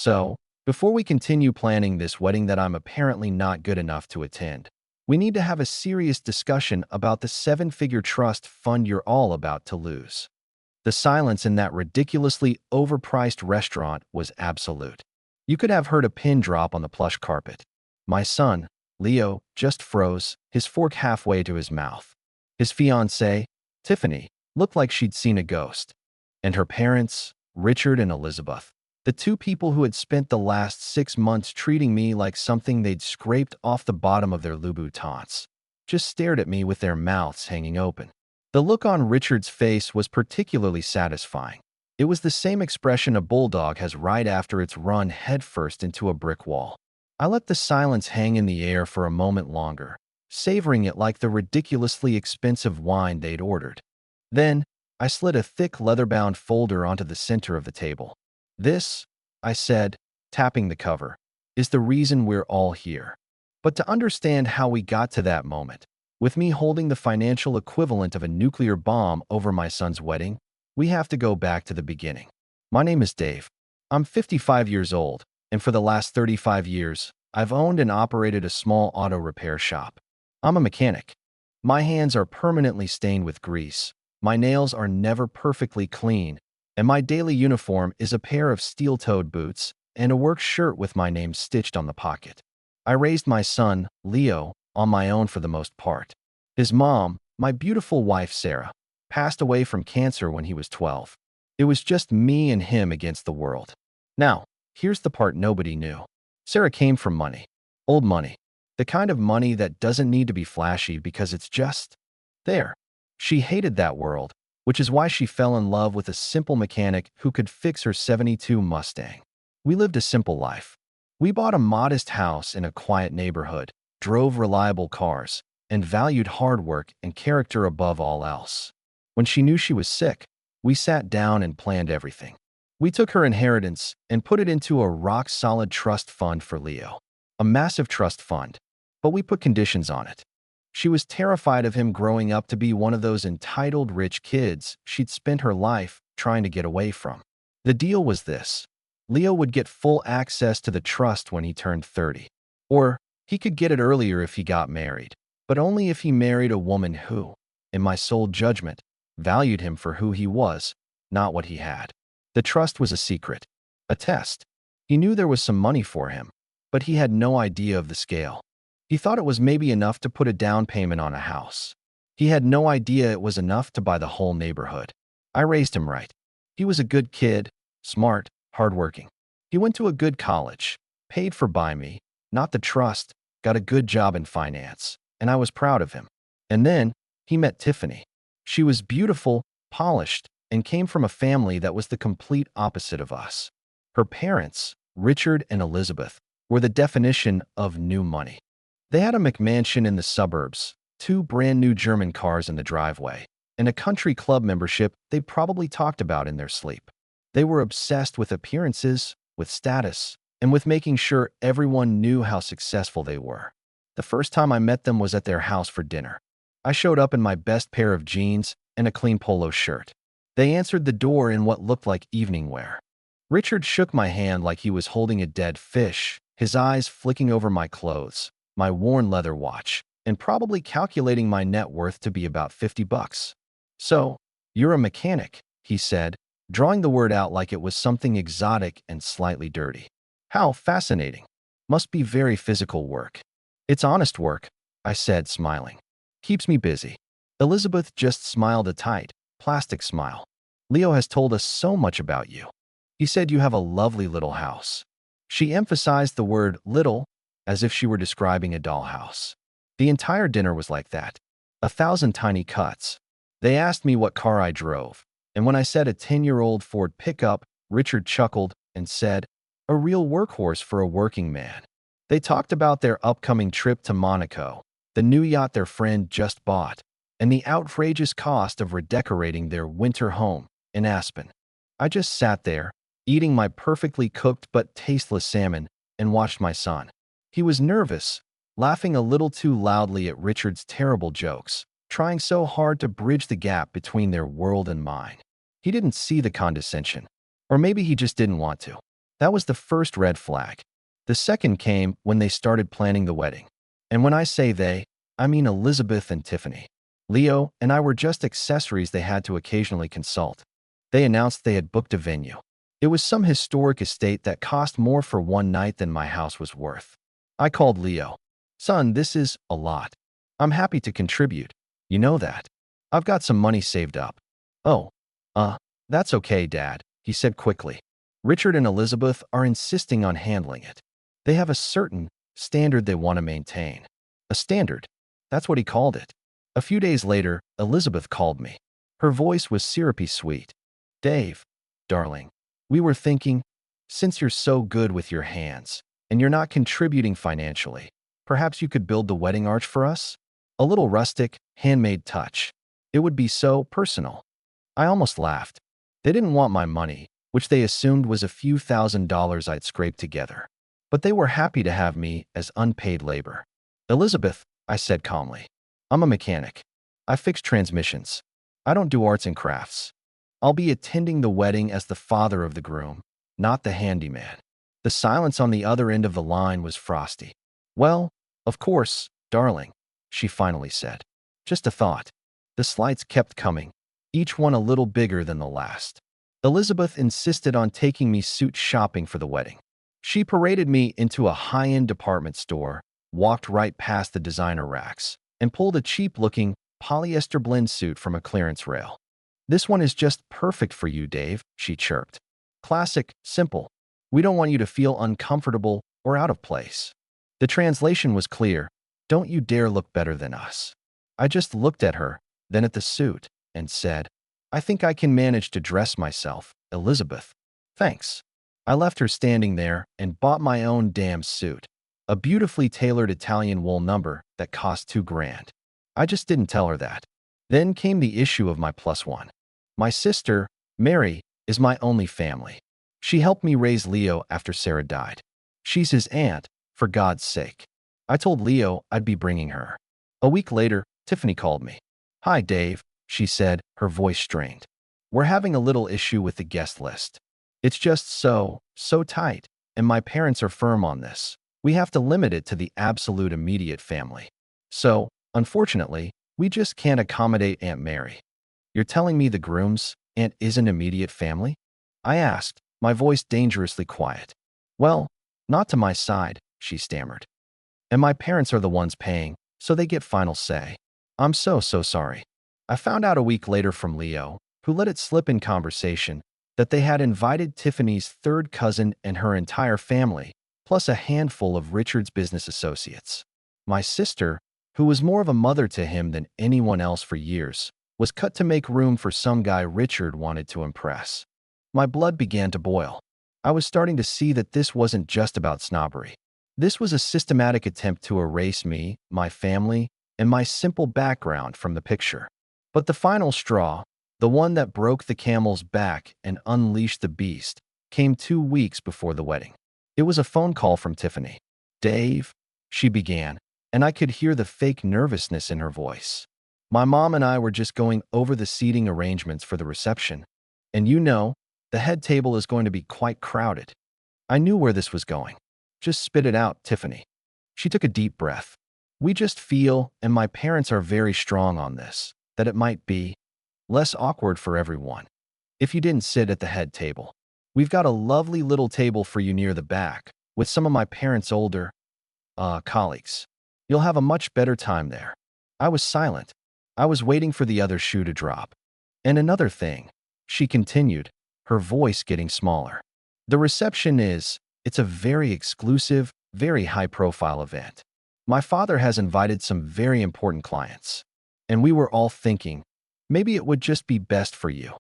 So, before we continue planning this wedding that I'm apparently not good enough to attend, we need to have a serious discussion about the seven-figure trust fund you're all about to lose. The silence in that ridiculously overpriced restaurant was absolute. You could have heard a pin drop on the plush carpet. My son, Leo, just froze, his fork halfway to his mouth. His fiancée, Tiffany, looked like she'd seen a ghost. And her parents, Richard and Elizabeth, the two people who had spent the last 6 months treating me like something they'd scraped off the bottom of their Louboutins, just stared at me with their mouths hanging open. The look on Richard's face was particularly satisfying. It was the same expression a bulldog has right after it's run headfirst into a brick wall. I let the silence hang in the air for a moment longer, savoring it like the ridiculously expensive wine they'd ordered. Then, I slid a thick leather-bound folder onto the center of the table. "This," I said, tapping the cover, "is the reason we're all here." But to understand how we got to that moment, with me holding the financial equivalent of a nuclear bomb over my son's wedding, we have to go back to the beginning. My name is Dave. I'm 55 years old, and for the last 35 years, I've owned and operated a small auto repair shop. I'm a mechanic. My hands are permanently stained with grease. My nails are never perfectly clean, and my daily uniform is a pair of steel-toed boots and a work shirt with my name stitched on the pocket. I raised my son, Leo, on my own for the most part. His mom, my beautiful wife Sarah, passed away from cancer when he was 12. It was just me and him against the world. Now, here's the part nobody knew. Sarah came from money. Old money. The kind of money that doesn't need to be flashy because it's just there. She hated that world, which is why she fell in love with a simple mechanic who could fix her '72 Mustang. We lived a simple life. We bought a modest house in a quiet neighborhood, drove reliable cars, and valued hard work and character above all else. When she knew she was sick, we sat down and planned everything. We took her inheritance and put it into a rock-solid trust fund for Leo. A massive trust fund, but we put conditions on it. She was terrified of him growing up to be one of those entitled rich kids she'd spent her life trying to get away from. The deal was this. Leo would get full access to the trust when he turned 30. Or he could get it earlier if he got married, but only if he married a woman who, in my sole judgment, valued him for who he was, not what he had. The trust was a secret, a test. He knew there was some money for him, but he had no idea of the scale. He thought it was maybe enough to put a down payment on a house. He had no idea it was enough to buy the whole neighborhood. I raised him right. He was a good kid, smart, hardworking. He went to a good college, paid for by me, not the trust, got a good job in finance, and I was proud of him. And then, he met Tiffany. She was beautiful, polished, and came from a family that was the complete opposite of us. Her parents, Richard and Elizabeth, were the definition of new money. They had a McMansion in the suburbs, 2 brand-new German cars in the driveway, and a country club membership they probably talked about in their sleep. They were obsessed with appearances, with status, and with making sure everyone knew how successful they were. The first time I met them was at their house for dinner. I showed up in my best pair of jeans and a clean polo shirt. They answered the door in what looked like evening wear. Richard shook my hand like he was holding a dead fish, his eyes flicking over my clothes, my worn leather watch, and probably calculating my net worth to be about $50. "So, you're a mechanic," he said, drawing the word out like it was something exotic and slightly dirty. "How fascinating. Must be very physical work." "It's honest work," I said, smiling. "Keeps me busy." Elizabeth just smiled a tight, plastic smile. "Leo has told us so much about you. He said you have a lovely little house." She emphasized the word little as if she were describing a dollhouse. The entire dinner was like that. 1,000 tiny cuts. They asked me what car I drove, and when I said a 10-year-old Ford pickup, Richard chuckled and said, "A real workhorse for a working man." They talked about their upcoming trip to Monaco, the new yacht their friend just bought, and the outrageous cost of redecorating their winter home in Aspen. I just sat there, eating my perfectly cooked but tasteless salmon, and watched my son. He was nervous, laughing a little too loudly at Richard's terrible jokes, trying so hard to bridge the gap between their world and mine. He didn't see the condescension. Or maybe he just didn't want to. That was the first red flag. The second came when they started planning the wedding. And when I say they, I mean Elizabeth and Tiffany. Leo and I were just accessories they had to occasionally consult. They announced they had booked a venue. It was some historic estate that cost more for one night than my house was worth. I called Leo. Son, this is a lot. I'm happy to contribute. You know that. I've got some money saved up. Oh, that's okay, Dad, he said quickly. Richard and Elizabeth are insisting on handling it. They have a certain standard they want to maintain. A standard. That's what he called it. A few days later, Elizabeth called me. Her voice was syrupy sweet. Dave, darling, we were thinking, since you're so good with your hands, and you're not contributing financially, perhaps you could build the wedding arch for us? A little rustic, handmade touch. It would be so personal. I almost laughed. They didn't want my money, which they assumed was a few $1,000s I'd scraped together. But they were happy to have me as unpaid labor. Elizabeth, I said calmly, I'm a mechanic. I fix transmissions. I don't do arts and crafts. I'll be attending the wedding as the father of the groom, not the handyman. The silence on the other end of the line was frosty. Well, of course, darling, she finally said. Just a thought. The slides kept coming, each one a little bigger than the last. Elizabeth insisted on taking me suit shopping for the wedding. She paraded me into a high-end department store, walked right past the designer racks, and pulled a cheap-looking polyester blend suit from a clearance rail. This one is just perfect for you, Dave, she chirped. Classic, simple. We don't want you to feel uncomfortable or out of place. The translation was clear. Don't you dare look better than us. I just looked at her, then at the suit, and said, I think I can manage to dress myself, Elizabeth. Thanks. I left her standing there and bought my own damn suit, a beautifully tailored Italian wool number that cost $2,000. I just didn't tell her that. Then came the issue of my plus one. My sister, Mary, is my only family. She helped me raise Leo after Sarah died. She's his aunt, for God's sake. I told Leo I'd be bringing her. A week later, Tiffany called me. Hi, Dave, she said, her voice strained. We're having a little issue with the guest list. It's just so tight, and my parents are firm on this. We have to limit it to the absolute immediate family. So, unfortunately, we just can't accommodate Aunt Mary. You're telling me the groom's aunt isn't immediate family? I asked, my voice dangerously quiet. Well, not to my side, she stammered. And my parents are the ones paying, so they get final say. I'm so sorry. I found out a week later from Leo, who let it slip in conversation, that they had invited Tiffany's third cousin and her entire family, plus a handful of Richard's business associates. My sister, who was more of a mother to him than anyone else for years, was cut to make room for some guy Richard wanted to impress. My blood began to boil. I was starting to see that this wasn't just about snobbery. This was a systematic attempt to erase me, my family, and my simple background from the picture. But the final straw, the one that broke the camel's back and unleashed the beast, came 2 weeks before the wedding. It was a phone call from Tiffany. Dave, she began, and I could hear the fake nervousness in her voice. My mom and I were just going over the seating arrangements for the reception, and you know, the head table is going to be quite crowded. I knew where this was going. Just spit it out, Tiffany. She took a deep breath. We just feel, and my parents are very strong on this, that it might be less awkward for everyone if you didn't sit at the head table. We've got a lovely little table for you near the back with some of my parents' older colleagues. You'll have a much better time there. I was silent. I was waiting for the other shoe to drop. And another thing, she continued, her voice getting smaller. The reception it's a very exclusive, very high-profile event. My father has invited some very important clients. And we were all thinking, maybe it would just be best for you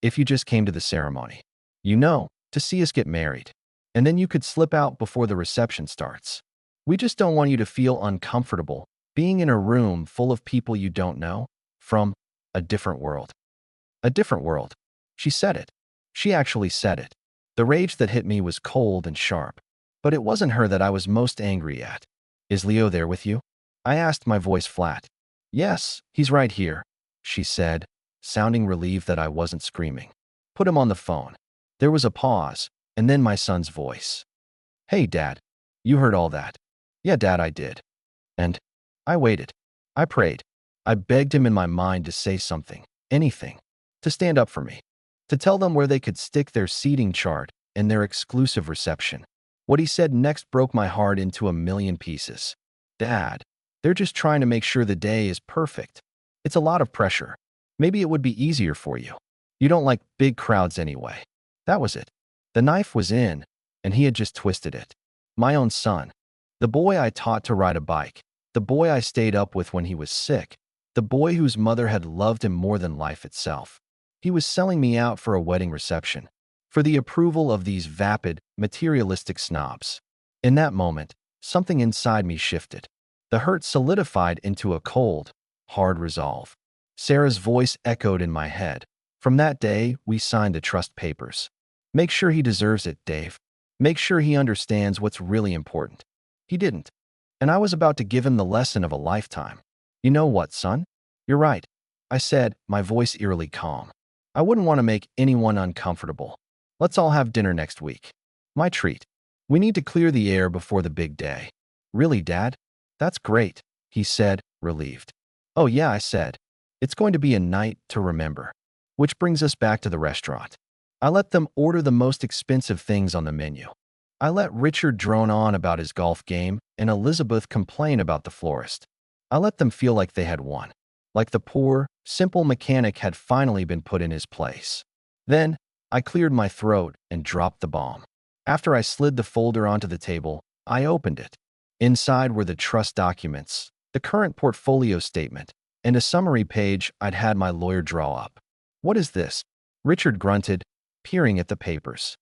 if you just came to the ceremony. You know, to see us get married. And then you could slip out before the reception starts. We just don't want you to feel uncomfortable being in a room full of people you don't know, from a different world. A different world. She said it. She actually said it. The rage that hit me was cold and sharp. But it wasn't her that I was most angry at. Is Leo there with you? I asked, my voice flat. Yes, he's right here, she said, sounding relieved that I wasn't screaming. Put him on the phone. There was a pause, And then my son's voice. Hey, Dad, you heard all that? Yeah, Dad, I did. And I waited. I prayed. I begged him in my mind to say something, anything, to stand up for me, to tell them where they could stick their seating chart and their exclusive reception. What he said next broke my heart into a million pieces. Dad, they're just trying to make sure the day is perfect. It's a lot of pressure. Maybe it would be easier for you. You don't like big crowds anyway. That was it. The knife was in, and he had just twisted it. My own son. The boy I taught to ride a bike. The boy I stayed up with when he was sick. The boy whose mother had loved him more than life itself. He was selling me out for a wedding reception, for the approval of these vapid, materialistic snobs. In that moment, something inside me shifted. The hurt solidified into a cold, hard resolve. Sarah's voice echoed in my head. From that day, we signed the trust papers. Make sure he deserves it, Dave. Make sure he understands what's really important. He didn't. And I was about to give him the lesson of a lifetime. You know what, son? You're right, I said, my voice eerily calm. I wouldn't want to make anyone uncomfortable. Let's all have dinner next week. My treat. We need to clear the air before the big day. Really, Dad? That's great, he said, relieved. Oh yeah, I said. It's going to be a night to remember. Which brings us back to the restaurant. I let them order the most expensive things on the menu. I let Richard drone on about his golf game and Elizabeth complain about the florist. I let them feel like they had won, like the poor, simple mechanic had finally been put in his place. Then, I cleared my throat and dropped the bomb. After I slid the folder onto the table, I opened it. Inside were the trust documents, the current portfolio statement, and a summary page I'd had my lawyer draw up. What is this? Richard grunted, peering at the papers.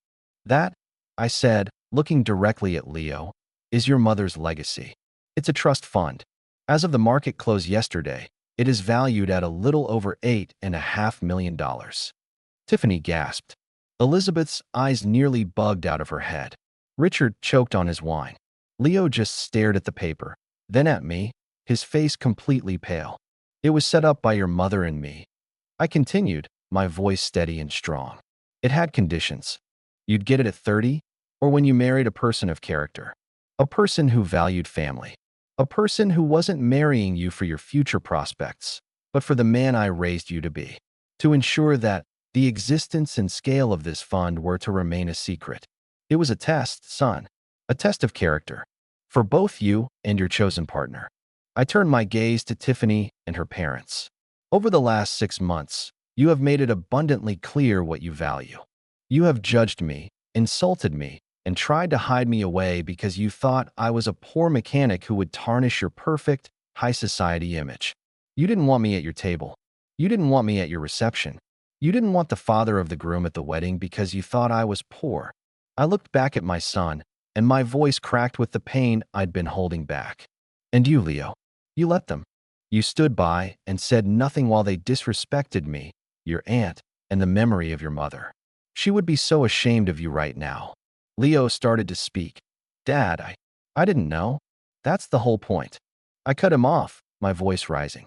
That, I said, looking directly at Leo, is your mother's legacy. It's a trust fund. As of the market close yesterday, it is valued at a little over $8.5 million. Tiffany gasped. Elizabeth's eyes nearly bugged out of her head. Richard choked on his wine. Leo just stared at the paper, then at me, his face completely pale. It was set up by your mother and me. I continued, my voice steady and strong. It had conditions. You'd get it at 30, or when you married a person of character. A person who valued family. A person who wasn't marrying you for your future prospects, but for the man I raised you to be. To ensure that the existence and scale of this fund were to remain a secret. It was a test, son. A test of character. For both you and your chosen partner. I turned my gaze to Tiffany and her parents. Over the last 6 months, you have made it abundantly clear what you value. You have judged me, insulted me, and tried to hide me away because you thought I was a poor mechanic who would tarnish your perfect, high society image. You didn't want me at your table. You didn't want me at your reception. You didn't want the father of the groom at the wedding because you thought I was poor. I looked back at my son, and my voice cracked with the pain I'd been holding back. And you, Leo, you let them. You stood by and said nothing while they disrespected me, your aunt, and the memory of your mother. She would be so ashamed of you right now. Leo started to speak. Dad, I didn't know. That's the whole point. I cut him off, my voice rising.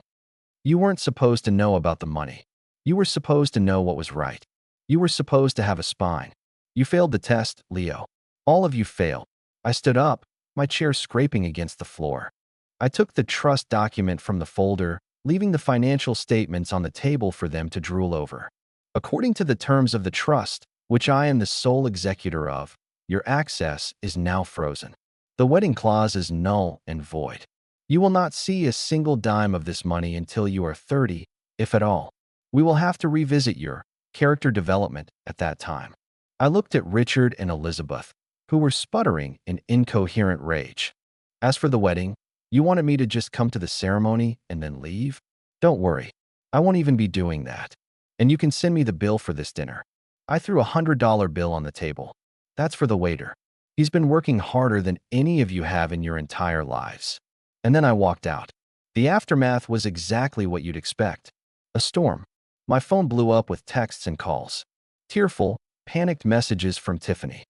You weren't supposed to know about the money. You were supposed to know what was right. You were supposed to have a spine. You failed the test, Leo. All of you failed. I stood up, my chair scraping against the floor. I took the trust document from the folder, leaving the financial statements on the table for them to drool over. According to the terms of the trust, which I am the sole executor of, your access is now frozen. The wedding clause is null and void. You will not see a single dime of this money until you are 30, if at all. We will have to revisit your character development at that time. I looked at Richard and Elizabeth, who were sputtering in incoherent rage. As for the wedding, you wanted me to just come to the ceremony and then leave? Don't worry. I won't even be doing that. And you can send me the bill for this dinner. I threw a $100 bill on the table. That's for the waiter. He's been working harder than any of you have in your entire lives. And then I walked out. The aftermath was exactly what you'd expect. A storm. My phone blew up with texts and calls. Tearful, panicked messages from Tiffany.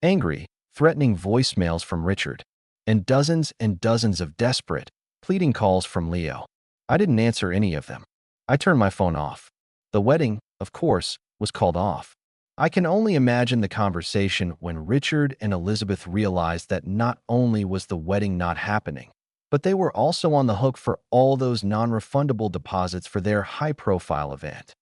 Angry, threatening voicemails from Richard. And dozens of desperate, pleading calls from Leo. I didn't answer any of them. I turned my phone off. The wedding, of course, was called off. I can only imagine the conversation when Richard and Elizabeth realized that not only was the wedding not happening, but they were also on the hook for all those non-refundable deposits for their high-profile event.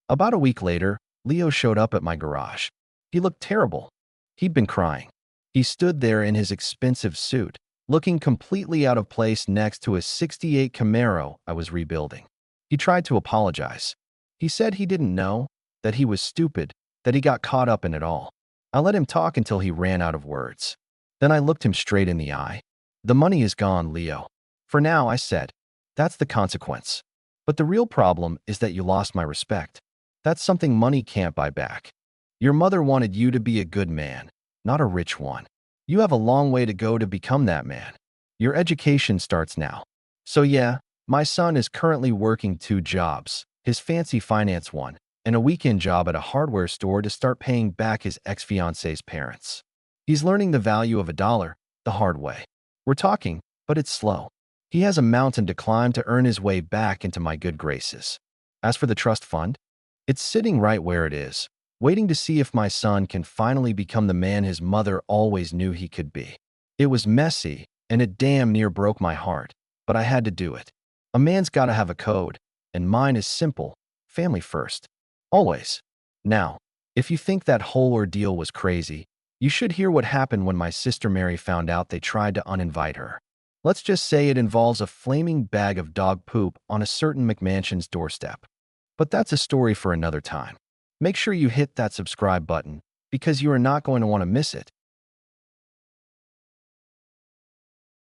About a week later, Leo showed up at my garage. He looked terrible. He'd been crying. He stood there in his expensive suit, looking completely out of place next to a '68 Camaro I was rebuilding. He tried to apologize. He said he didn't know, that he was stupid, that he got caught up in it all. I let him talk until he ran out of words. Then I looked him straight in the eye. The money is gone, Leo. For now, I said. That's the consequence. But the real problem is that you lost my respect. That's something money can't buy back. Your mother wanted you to be a good man, not a rich one. You have a long way to go to become that man. Your education starts now. So yeah, my son is currently working 2 jobs, his fancy finance one, and a weekend job at a hardware store to start paying back his ex-fiancée's parents. He's learning the value of a dollar the hard way. We're talking, but it's slow. He has a mountain to climb to earn his way back into my good graces. As for the trust fund, it's sitting right where it is, waiting to see if my son can finally become the man his mother always knew he could be. It was messy, and it damn near broke my heart, but I had to do it. A man's gotta have a code, and mine is simple: family first. Always. Now, if you think that whole ordeal was crazy, you should hear what happened when my sister Mary found out they tried to uninvite her. Let's just say it involves a flaming bag of dog poop on a certain McMansion's doorstep. But that's a story for another time. Make sure you hit that subscribe button, because you are not going to want to miss it.